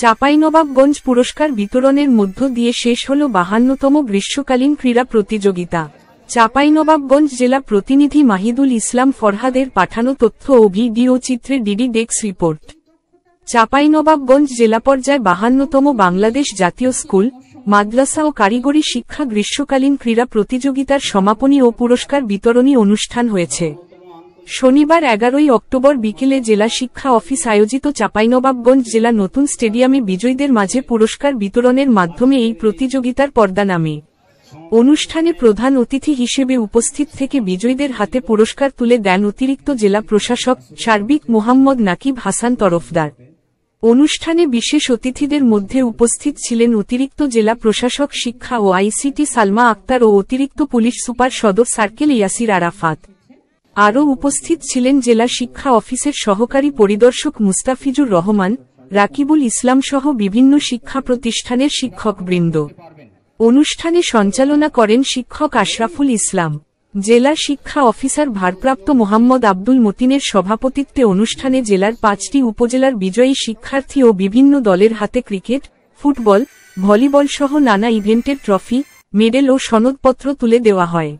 চাঁপাইনবাবগঞ্জ পুরস্কার বিতরণের মধ্য দিয়ে শেষ হল 52তম গ্রীষ্মকালীন ক্রীড়া প্রতিযোগিতা। চাঁপাইনবাবগঞ্জ জেলা প্রতিনিধি মাহিদুল ইসলাম ফরহাদের পাঠানো তথ্য ও ভিডিও চিত্রে ডিডি ডেস্ক রিপোর্ট। চাঁপাইনবাবগঞ্জ জেলা পর্যায়ে 52তম বাংলাদেশ জাতীয় স্কুল, মাদ্রাসা ও কারিগরি শিক্ষা গ্রীষ্মকালীন ক্রীড়া প্রতিযোগিতার সমাপনী ও পুরস্কার বিতরণী অনুষ্ঠান হয়েছে। শনিবার 11 অক্টোবর বিকেলে জেলা শিক্ষা অফিস আয়োজিত চাঁপাইনবাবগঞ্জ জেলা নতুন স্টেডিয়ামে বিজয়ীদের মাঝে পুরস্কার বিতরণের মাধ্যমে এই প্রতিযোগিতার পর্দা নামে। অনুষ্ঠানে প্রধান অতিথি হিসেবে উপস্থিত থেকে বিজয়ীদের হাতে পুরস্কার তুলে দেন অতিরিক্ত জেলা প্রশাসক সার্বিক মোহাম্মদ নাকিব হাসান তরফদার। অনুষ্ঠানে বিশেষ অতিথিদের মধ্যে উপস্থিত ছিলেন অতিরিক্ত জেলা প্রশাসক শিক্ষা ও আইসিটি সালমা আক্তার ও অতিরিক্ত পুলিশ সুপার সদর সার্কেল ইয়াসির আরাফাত। আরও উপস্থিত ছিলেন জেলা শিক্ষা অফিসের সহকারী পরিদর্শক মুস্তাফিজুর রহমান, রাকিবুল ইসলাম সহ বিভিন্ন শিক্ষা প্রতিষ্ঠানের শিক্ষকবৃন্দ। অনুষ্ঠানে সঞ্চালনা করেন শিক্ষক আশরাফুল ইসলাম। জেলা শিক্ষা অফিসার ভারপ্রাপ্ত মোহাম্মদ আব্দুল মতিনের সভাপতিত্বে অনুষ্ঠানে জেলার 5টি উপজেলার বিজয়ী শিক্ষার্থী ও বিভিন্ন দলের হাতে ক্রিকেট, ফুটবল, ভলিবল সহ নানা ইভেন্টের ট্রফি, মেডেল ও সনদপত্র তুলে দেওয়া হয়।